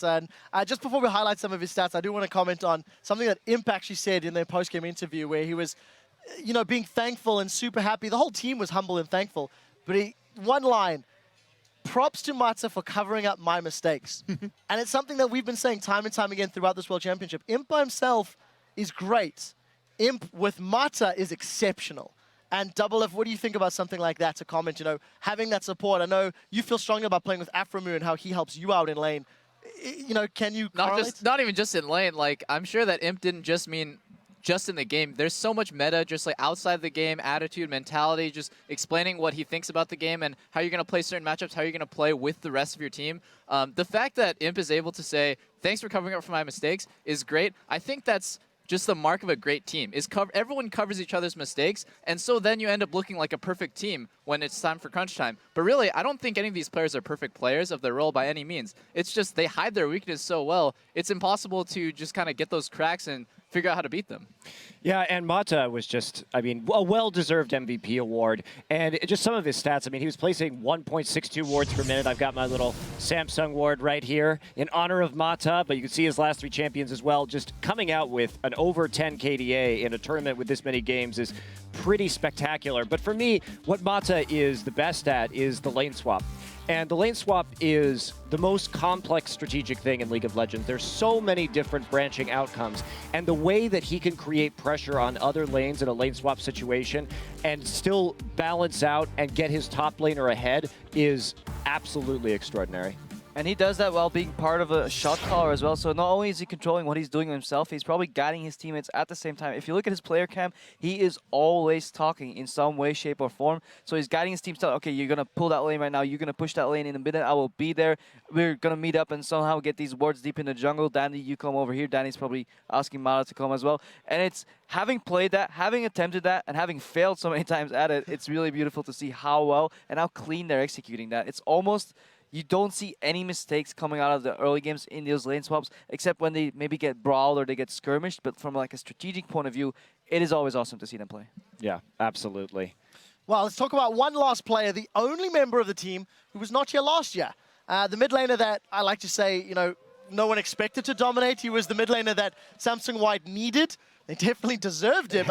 And just before we highlight some of his stats, I do want to comment on something that Imp actually said in their post-game interview where he was, being thankful and super happy. The whole team was humble and thankful. But one line, props to Mata for covering up my mistakes. And it's something that we've been saying time and time again throughout this World Championship. Imp by himself is great. Imp with Mata is exceptional. And Double F, what do you think about something like that to comment, having that support? I know you feel strongly about playing with Afromu and how he helps you out in lane. Can you correlate? Not even just in lane. Like, I'm sure that Imp didn't just mean just in the game. There's so much meta, just like outside the game, attitude, mentality, just explaining what he thinks about the game and how you're going to play certain matchups, how you're going to play with the rest of your team. The fact that Imp is able to say, thanks for covering up for my mistakes is great. I think that's just the mark of a great team. Everyone covers each other's mistakes, and so then you end up looking like a perfect team when it's time for crunch time. But really, I don't think any of these players are perfect players of their role by any means. It's just they hide their weakness so well, it's impossible to just kind of get those cracks and figure out how to beat them. Yeah, and Mata was just, a well-deserved MVP award. And just some of his stats, he was placing 1.62 wards per minute. I've got my little Samsung ward right here in honor of Mata, but you can see his last 3 champions as well. Just coming out with an over 10 KDA in a tournament with this many games is pretty spectacular. But for me, what Mata is the best at is the lane swap. And the lane swap is the most complex strategic thing in League of Legends. There's so many different branching outcomes. And the way that he can create pressure on other lanes in a lane swap situation and still balance out and get his top laner ahead is absolutely extraordinary. And he does that while being part of a shot caller as well. So not only is he controlling what he's doing himself, he's probably guiding his teammates at the same time. If you look at his player cam, he is always talking in some way, shape, or form. So he's guiding his team, telling, okay, you're going to pull that lane right now. You're going to push that lane in a minute. I will be there. We're going to meet up and somehow get these wards deep in the jungle. Danny, you come over here. Danny's probably asking Mata to come as well. And it's having played that, having attempted that, and having failed so many times at it, it's really beautiful to see how well and how clean they're executing that. It's almost... You don't see any mistakes coming out of the early games in those lane swaps, except when they maybe get brawled or they get skirmished. But from like a strategic point of view, it is always awesome to see them play. Yeah, absolutely. Well, let's talk about one last player, the only member of the team who was not here last year. The mid laner that I like to say, no one expected to dominate. He was the mid laner that Samsung White needed. They definitely deserved him.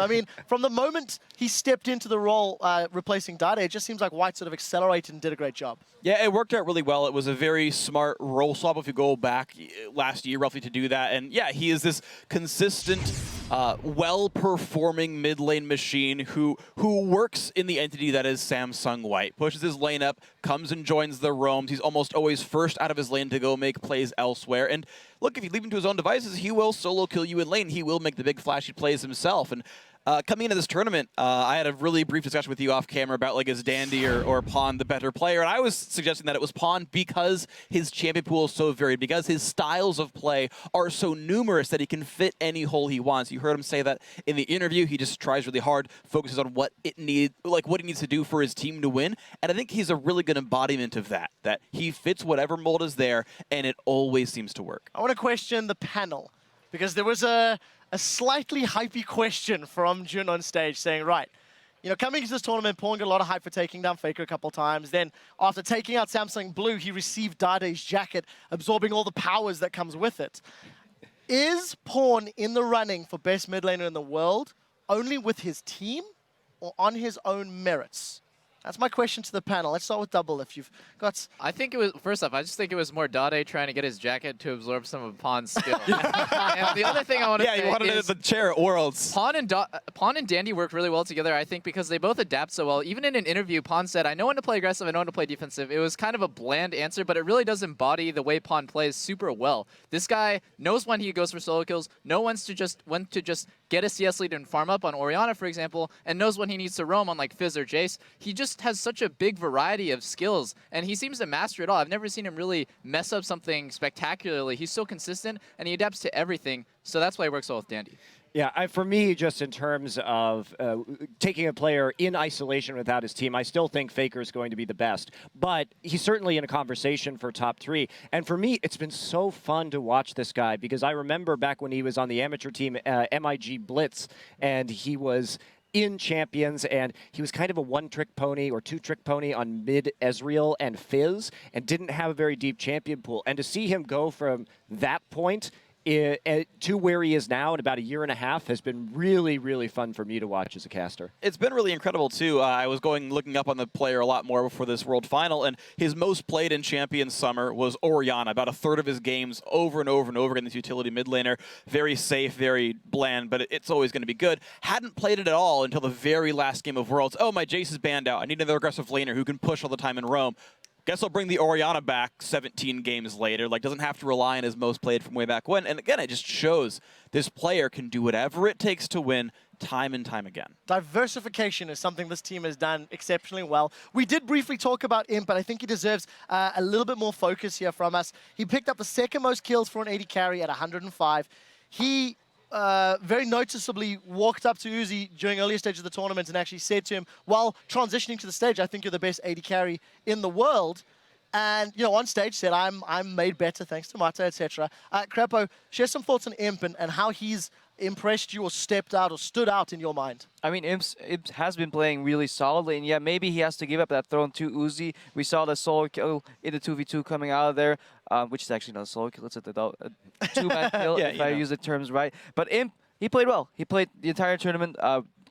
From the moment he stepped into the role replacing Dade, it just seems like White sort of accelerated and did a great job. Yeah, it worked out really well. It was a very smart role swap if you go back last year roughly to do that. And yeah, he is this consistent, well-performing mid lane machine who works in the entity that is Samsung White. Pushes his lane up, comes and joins the roams. He's almost always first out of his lane to go make plays elsewhere. And look, if you leave him to his own devices, he will solo kill you in lane. He will make the big flashy plays himself. And coming into this tournament, I had a really brief discussion with you off camera about like is Dandy or Pawn the better player, and I was suggesting that it was Pawn because his champion pool is so varied, because his styles of play are so numerous that he can fit any hole he wants. You heard him say that in the interview. He just tries really hard, focuses on what he needs to do for his team to win, and I think he's a really good embodiment of that. That he fits whatever mold is there, and it always seems to work. I want to question the panel because there was a slightly hypey question from Jun on stage saying, right, coming into this tournament, Pawn got a lot of hype for taking down Faker a couple times. Then after taking out Samsung Blue, he received Dade's jacket, absorbing all the powers that comes with it. Is Pawn in the running for best mid laner in the world only with his team or on his own merits? That's my question to the panel. Let's start with Double if you've got... I think it was, first off, I just think it was more Dade trying to get his jacket to absorb some of Pawn's skill. And the other thing I want to say he wanted it at the chair at Worlds. Pawn and Dandy worked really well together, I think, because they both adapt so well. Even in an interview, Pawn said, I know when to play aggressive, I know when to play defensive. It was kind of a bland answer, but it really does embody the way Pawn plays super well. This guy knows when he goes for solo kills, knows when to just get a CS lead and farm up on Orianna, for example, and knows when he needs to roam on like Fizz or Jace. He just has such a big variety of skills, and he seems to master it all. I've never seen him really mess up something spectacularly. He's so consistent, and he adapts to everything, so that's why he works well with Dandy. Yeah, for me, just in terms of taking a player in isolation without his team, I still think Faker is going to be the best. But he's certainly in a conversation for top 3. And for me, it's been so fun to watch this guy because I remember back when he was on the amateur team, MIG Blitz, and he was in Champions, and he was kind of a one-trick pony or two-trick pony on mid Ezreal and Fizz, and didn't have a very deep champion pool. And to see him go from that point to where he is now in about a year and a half has been really, really fun for me to watch as a caster. It's been really incredible, too. I was looking up on the player a lot more before this World Final, and his most played in Champions Summer was Orianna. About a third of his games over and over and over again, this utility mid laner. Very safe, very bland, but it's always going to be good. Hadn't played it at all until the very last game of Worlds. Oh, my Jace is banned out. I need another aggressive laner who can push all the time in Rome. Guess I'll bring the Orianna back 17 games later. Like, doesn't have to rely on his most played from way back when. And again, it just shows this player can do whatever it takes to win time and time again. Diversification is something this team has done exceptionally well. We did briefly talk about Imp, but I think he deserves a little bit more focus here from us. He picked up the second most kills for an 80 carry at 105. He very noticeably walked up to Uzi during earlier stages of the tournament and actually said to him, while transitioning to the stage, I think you're the best 80 carry in the world. And, you know, on stage said, I'm made better thanks to Mata, etc. Crepo, share some thoughts on Imp and how he's impressed you or stepped out or stood out in your mind. I mean, Imp has been playing really solidly, and yeah, maybe he has to give up that throne to Uzi. We saw the solo kill in the 2v2 coming out of there, which is actually not a solo kill, it's a two-man kill, yeah, if I use the terms right. But Imp, he played well. He played the entire tournament.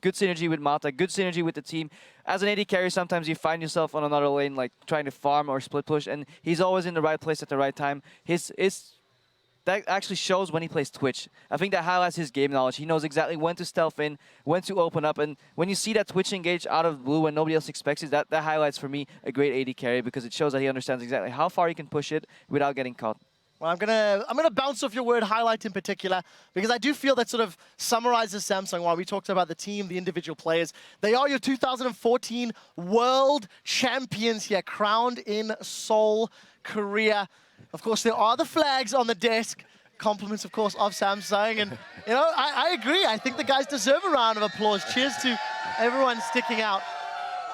Good synergy with Mata, good synergy with the team. As an AD carry, sometimes you find yourself on another lane, like trying to farm or split push, and he's always in the right place at the right time. That actually shows when he plays Twitch. I think that highlights his game knowledge. He knows exactly when to stealth in, when to open up, and when you see that Twitch engage out of blue when nobody else expects it, that highlights for me a great AD carry because it shows that he understands exactly how far he can push it without getting caught. Well, I'm gonna bounce off your word highlight in particular because I do feel that sort of summarizes Samsung while we talked about the team, the individual players. They are your 2014 World Champions here, crowned in Seoul, Korea. Of course, there are the flags on the desk. Compliments, of course, of Samsung. And, you know, I agree. I think the guys deserve a round of applause. Cheers to everyone sticking out.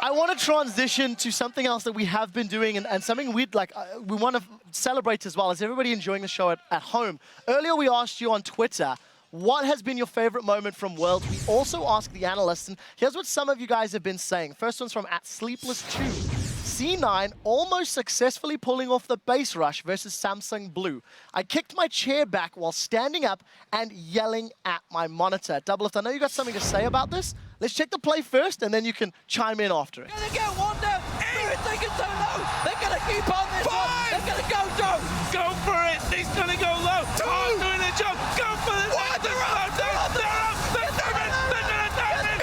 I want to transition to something else that we have been doing and something we want to celebrate as well. Is everybody enjoying the show at home? Earlier, we asked you on Twitter, what has been your favorite moment from Worlds? We also asked the analysts, and here's what some of you guys have been saying. First one's from @Sleepless2. C9 almost successfully pulling off the base rush versus Samsung Blue. I kicked my chair back while standing up and yelling at my monitor. Doublelift, I know you got something to say about this. Let's check the play first, and then you can chime in after it. Gonna get one down. Spirit's taking so low. They're gonna keep on this one. They're gonna go down. Go for it. He's gonna go low. Tom's doing the jump. Go for the What? They're up. They're up. They're up. They're doing it. They're gonna dive in.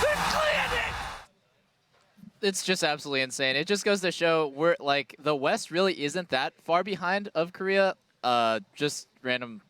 They've cleared it. It's just absolutely insane. It just goes to show we're like the West really isn't that far behind of Korea. Just random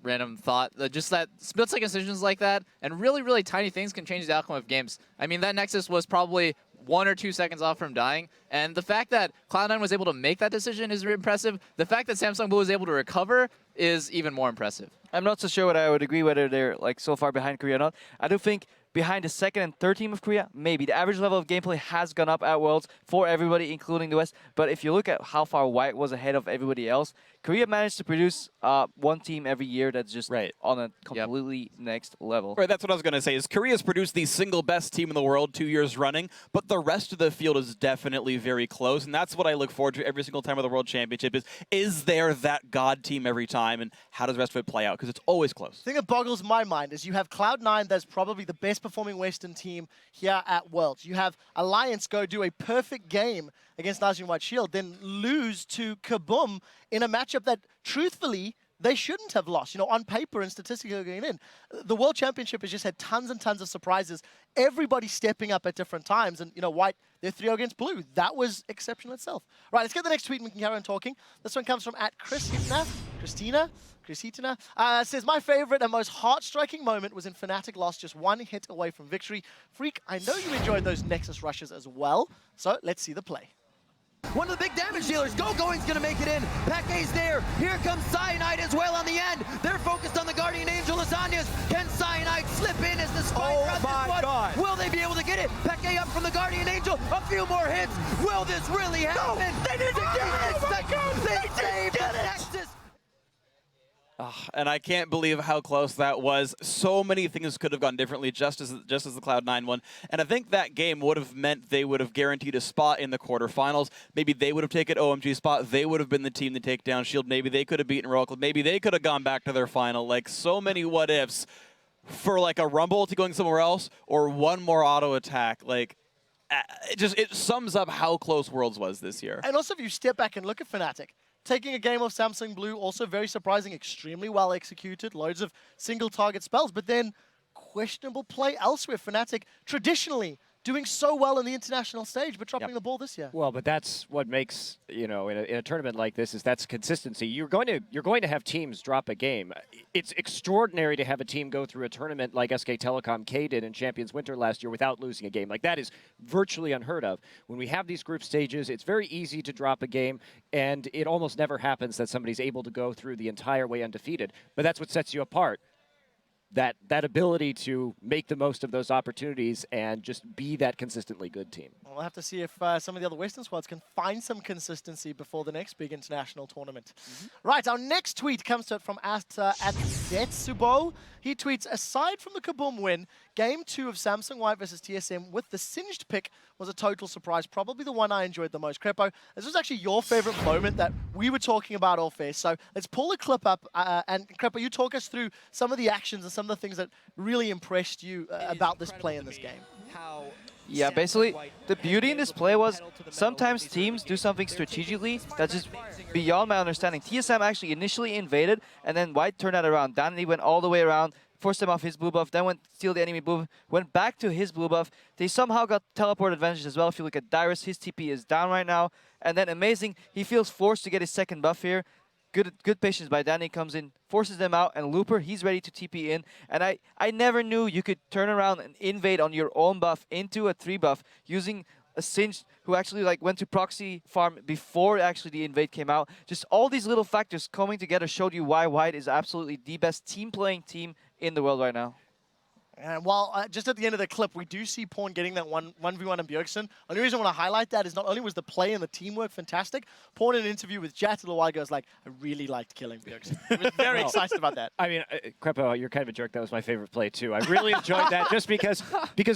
thought. Just that split-second decisions like that and really tiny things can change the outcome of games. I mean, that Nexus was probably 1 or 2 seconds off from dying, and the fact that Cloud9 was able to make that decision is impressive. The fact that Samsung Blue was able to recover is even more impressive. I'm not so sure whether I would agree whether they're like so far behind Korea or not. I do think behind the second and third team of Korea, maybe. The average level of gameplay has gone up at Worlds for everybody, including the West. But if you look at how far White was ahead of everybody else, Korea managed to produce one team every year that's just on a completely next level. Right, that's what I was going to say, is Korea's produced the single best team in the world 2 years running, but the rest of the field is definitely very close, and that's what I look forward to every single time with the World Championship is there that God team every time, and how does the rest of it play out? Because it's always close. The thing that boggles my mind is you have Cloud9 that's probably the best performing Western team here at Worlds. You have Alliance go do a perfect game against Najee White Shield, then lose to Kaboom in a matchup that, truthfully, they shouldn't have lost. You know, on paper and statistically going in, the World Championship has just had tons and tons of surprises. Everybody stepping up at different times. And, you know, White, they're 3-0 against Blue. That was exceptional itself. Right, let's get the next tweet and we can carry on talking. This one comes from @Christina. Says, my favorite and most heart-striking moment was in Fnatic lost just 1 hit away from victory. Freak, I know you enjoyed those Nexus rushes as well. So let's see the play. One of the big damage dealers, Going's gonna make it in. Paquet's there. Here comes Cyanide as well on the end. They're focused on the Guardian Angel Lasagnas. Can Cyanide slip in as the spider at this one? God. Will they be able to get it? Paquet up from the Guardian Angel. A few more hits. Will this really happen? They did it again. Oh my God. They saved the Nexus. And I can't believe how close that was. So many things could have gone differently, just as the Cloud9 one. And I think that game would have meant they would have guaranteed a spot in the quarterfinals. Maybe they would have taken OMG's spot. They would have been the team to take down Shield. Maybe they could have beaten Royal Club. Maybe they could have gone back to their final. Like, so many what ifs for like a Rumble to going somewhere else or one more auto attack. Like, it sums up how close Worlds was this year. And also, if you step back and look at Fnatic, taking a game off Samsung Blue, also very surprising, extremely well executed, loads of single target spells, but then questionable play elsewhere. Fnatic traditionally doing so well in the international stage, but dropping the ball this year. Well, but that's what makes, you know, in a tournament like this, is that's consistency. You're going to have teams drop a game. It's extraordinary to have a team go through a tournament like SK Telecom K did in Champions Winter last year without losing a game. Like, that is virtually unheard of. When we have these group stages, it's very easy to drop a game, and it almost never happens that somebody's able to go through the entire way undefeated. But that's what sets you apart. That ability to make the most of those opportunities and just be that consistently good team. We'll have to see if some of the other Western squads can find some consistency before the next big international tournament. Right, our next tweet comes to it from at Zetsubo. He tweets, aside from the Kaboom win, Game 2 of Samsung White versus TSM with the Singed pick was a total surprise. Probably the one I enjoyed the most. Crepo, this was actually your favorite moment that we were talking about all fair. So let's pull a clip up. And Crepo, you talk us through some of the actions and some of the things that really impressed you about this play in this game. Yeah, basically, the beauty in this play was sometimes teams do something strategically that's just beyond my understanding. TSM actually initially invaded, and then White turned that around. Danny went all the way around, forced him off his blue buff, then went steal the enemy blue, went back to his blue buff. They somehow got teleport advantage as well. If you look at Dyrus, his TP is down right now. And then amazing, he feels forced to get his second buff here. Good patience by Danny, comes in, forces them out, and Looper, he's ready to TP in. And I never knew you could turn around and invade on your own buff into a 3 buff using a Singed who actually like went to proxy farm before actually the invade came out. Just all these little factors coming together showed you why White is absolutely the best team-playing team in the world right now. And while just at the end of the clip, we do see Pawn getting that 1v1 in Bjergsen. Only reason I want to highlight that is not only was the play and the teamwork fantastic, Pawn in an interview with Jet a little while ago was like, I really liked killing Bjergsen. He was very excited about that. I mean, Crepo, you're kind of a jerk. That was my favorite play, too. I really enjoyed that just because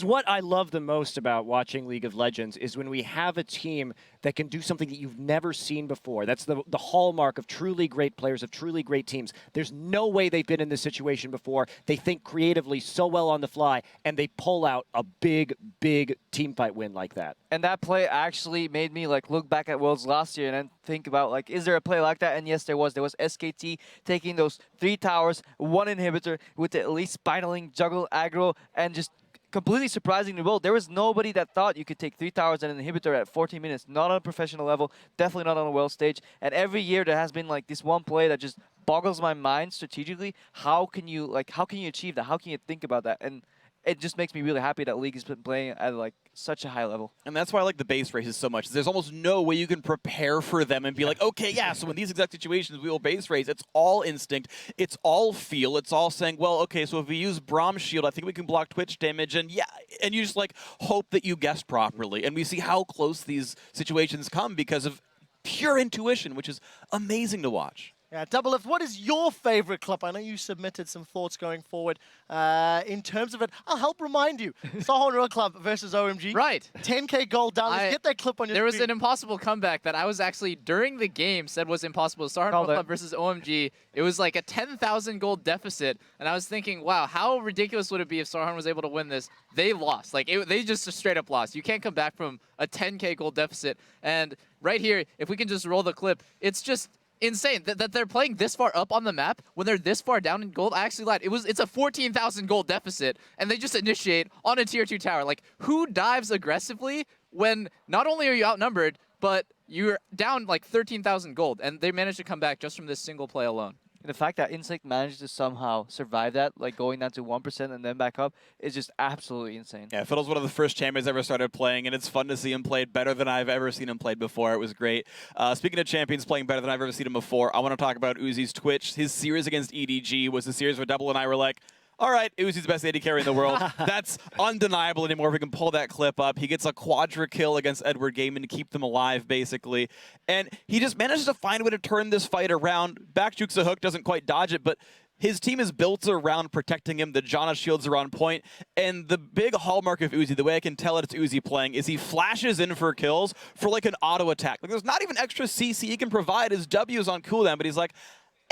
what I love the most about watching League of Legends is when we have a team that can do something that you've never seen before. That's the hallmark of truly great players, of truly great teams. There's no way they've been in this situation before. They think creatively so well on the fly, and they pull out a big, big team fight win like that. And that play actually made me like look back at Worlds last year and then think about like, is there a play like that? And yes, there was. There was SKT taking those 3 towers, 1 inhibitor with the elite spinaling, juggle, aggro, and just completely surprising the world. There was nobody that thought you could take 3 towers and an inhibitor at 14 minutes. Not on a professional level, definitely not on a world stage. And every year there has been like this one play that just boggles my mind strategically. How can you achieve that? How can you think about that? And it just makes me really happy that League has been playing at like such a high level. And that's why I like the base races so much. There's almost no way you can prepare for them and be like, okay, yeah, so in these exact situations, we will base race. It's all instinct. It's all feel. It's all saying, well, okay, so if we use Braum Shield, I think we can block Twitch damage. And yeah, and you just like hope that you guess properly. And we see how close these situations come because of pure intuition, which is amazing to watch. Yeah, Double Lift, what is your favorite clip? I know you submitted some thoughts going forward in terms of it. I'll help remind you. Sahorn Royal Club versus OMG. Right. 10K gold down. Let's get that clip on your There was screen. an impossible comeback that I was actually, during the game, said was impossible. Sahorn Royal Club versus OMG. It was like a 10,000 gold deficit. And I was thinking, wow, how ridiculous would it be if Sahorn was able to win this? They lost. Like, they just straight up lost. You can't come back from a 10K gold deficit. And right here, if we can just roll the clip, it's just insane that they're playing this far up on the map when they're this far down in gold. I actually lied. It's a 14,000 gold deficit, and they just initiate on a tier 2 tower. Like, who dives aggressively when not only are you outnumbered, but you're down like 13,000 gold, and they managed to come back just from this single play alone. And the fact that Instinct managed to somehow survive that, like going down to 1% and then back up, is just absolutely insane. Yeah, Fiddle's one of the first champions I ever started playing, and it's fun to see him played better than I've ever seen him played before. It was great. Speaking of champions playing better than I've ever seen him before, I want to talk about Uzi's Twitch. His series against EDG was a series where Double and I were like, All right, Uzi's the best AD carry in the world. That's undeniable anymore. If we can pull that clip up. He gets a quadra kill against Edward Gaiman to keep them alive, basically. And he just manages to find a way to turn this fight around. Back jukes a hook, doesn't quite dodge it, but his team is built around protecting him. The Janna shields are on point. And the big hallmark of Uzi, the way I can tell it's Uzi playing, is he flashes in for kills for like an auto attack. Like, there's not even extra CC he can provide. His W is on cooldown, but he's like,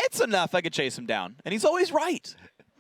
it's enough. I could chase him down. And he's always right.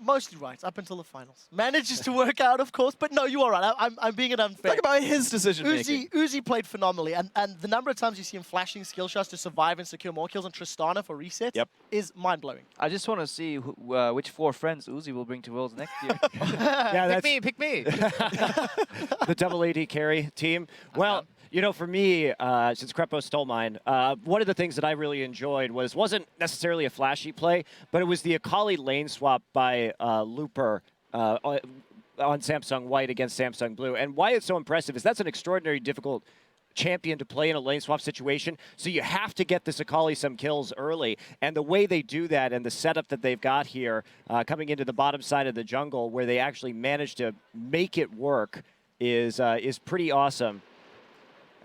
Mostly right, up until the finals. Manages to work out, of course, but no, you are right. I'm being an unfair. Talk about his decision-making. Uzi played phenomenally, and the number of times you see him flashing skill shots to survive and secure more kills on Tristana for resets is mind-blowing. I just want to see which 4 friends Uzi will bring to Worlds next year. Yeah, Pick me. The double AD carry team. Well, you know, for me, since Krepo stole mine, one of the things that I really enjoyed wasn't necessarily a flashy play, but it was the Akali lane swap by Looper on Samsung White against Samsung Blue. And why it's so impressive is that's an extraordinarily difficult champion to play in a lane swap situation, so you have to get this Akali some kills early. And the way they do that and the setup that they've got here, coming into the bottom side of the jungle, where they actually manage to make it work, is pretty awesome.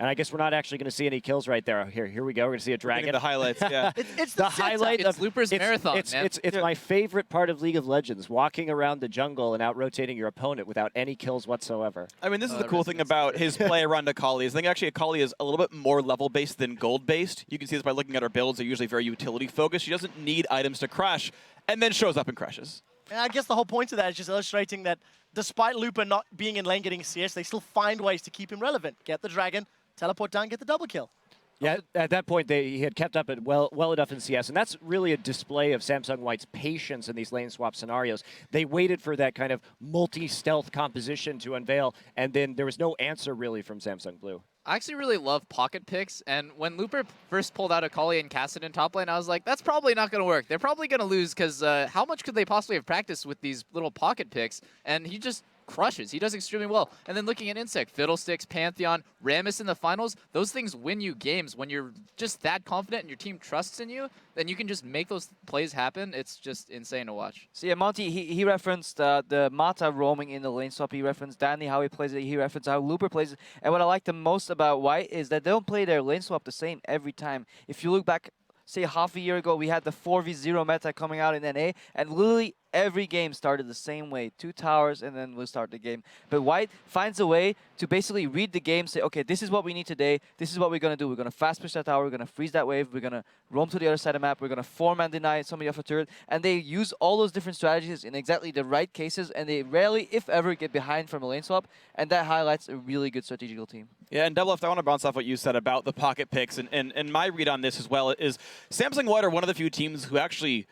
And I guess we're not actually going to see any kills right there. Here we go. We're going to see a dragon. The highlights, yeah. It's the highlight of Looper's marathon, it's, man. It's my favorite part of League of Legends, walking around the jungle and out-rotating your opponent without any kills whatsoever. I mean, this is the cool thing about his play around Akali. I think actually Akali is a little bit more level-based than gold-based. You can see this by looking at her builds. They're usually very utility-focused. She doesn't need items to crash, and then shows up and crashes. And I guess the whole point of that is just illustrating that despite Looper not being in lane getting CS, they still find ways to keep him relevant. Get the dragon, teleport down, get the double kill. Yeah, at that point, he had kept up it well enough in CS, and that's really a display of Samsung White's patience in these lane swap scenarios. They waited for that kind of multi-stealth composition to unveil, and then there was no answer really from Samsung Blue. I actually really love pocket picks, and when Looper first pulled out Akali and cast it in top lane, I was like, that's probably not going to work. They're probably going to lose, because how much could they possibly have practiced with these little pocket picks? And he just crushes. He does extremely well. And then looking at Insect, Fiddlesticks, Pantheon, Rammus in the finals, those things win you games. When you're just that confident and your team trusts in you, then you can just make those plays happen. It's just insane to watch. So yeah, Monty, he referenced the Mata roaming in the lane swap. He referenced Danny, how he plays it. He referenced how Looper plays it. And what I like the most about White is that they don't play their lane swap the same every time. If you look back, say half a year ago, we had the 4v0 meta coming out in NA, and literally every game started the same way. 2 towers, and then we'll start the game. But White finds a way to basically read the game, say, okay, this is what we need today. This is what we're going to do. We're going to fast push that tower. We're going to freeze that wave. We're going to roam to the other side of the map. We're going to 4-man deny somebody off a turret. And they use all those different strategies in exactly the right cases, and they rarely, if ever, get behind from a lane swap. And that highlights a really good strategical team. Yeah, and Double F, I want to bounce off what you said about the pocket picks. And my read on this as well is Samsung White are one of the few teams who actually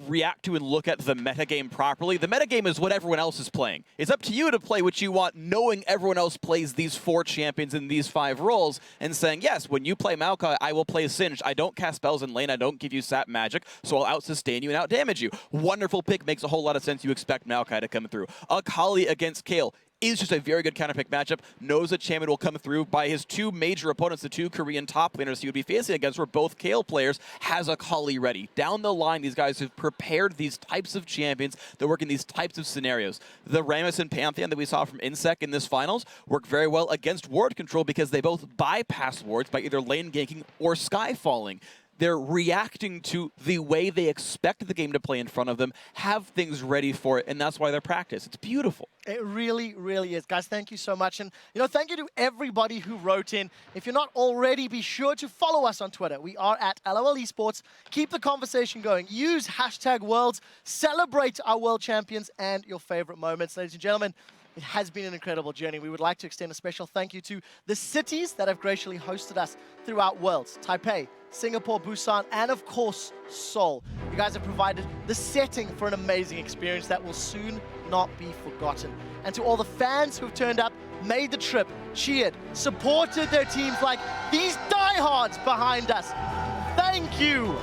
react to and look at the metagame properly. The metagame is what everyone else is playing. It's up to you to play what you want, knowing everyone else plays these 4 champions in these 5 roles, and saying, yes, when you play Maokai, I will play Singed. I don't cast spells in lane. I don't give you sap magic, so I'll out-sustain you and out-damage you. Wonderful pick. Makes a whole lot of sense. You expect Maokai to come through. Akali against Kayle is just a very good counterpick matchup. Knows a champion will come through by his 2 major opponents, the 2 Korean top laners he would be facing against, were both Kayle players, has Akali ready. Down the line, these guys have prepared these types of champions that work in these types of scenarios. The Rammus and Pantheon that we saw from Insect in this finals work very well against ward control because they both bypass wards by either lane ganking or skyfalling. They're reacting to the way they expect the game to play in front of them, have things ready for it, and that's why they're practiced. It's beautiful. It really, really is. Guys, thank you so much. And, you know, thank you to everybody who wrote in. If you're not already, be sure to follow us on Twitter. We are at LOL Esports. Keep the conversation going. Use #Worlds. Celebrate our world champions and your favorite moments. Ladies and gentlemen, it has been an incredible journey. We would like to extend a special thank you to the cities that have graciously hosted us throughout Worlds. Taipei, Singapore, Busan, and of course, Seoul. You guys have provided the setting for an amazing experience that will soon not be forgotten. And to all the fans who've turned up, made the trip, cheered, supported their teams like these diehards behind us, thank you.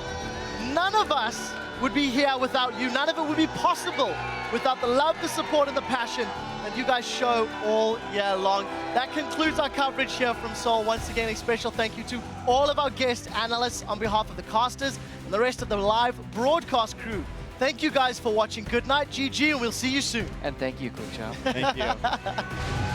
None of us would be here without you. None of it would be possible without the love, the support, and the passion that you guys show all year long. That concludes our coverage here from Seoul. Once again, a special thank you to all of our guest analysts on behalf of the casters and the rest of the live broadcast crew. Thank you guys for watching. Good night, GG, and we'll see you soon. And thank you, Coach Chow. Thank you.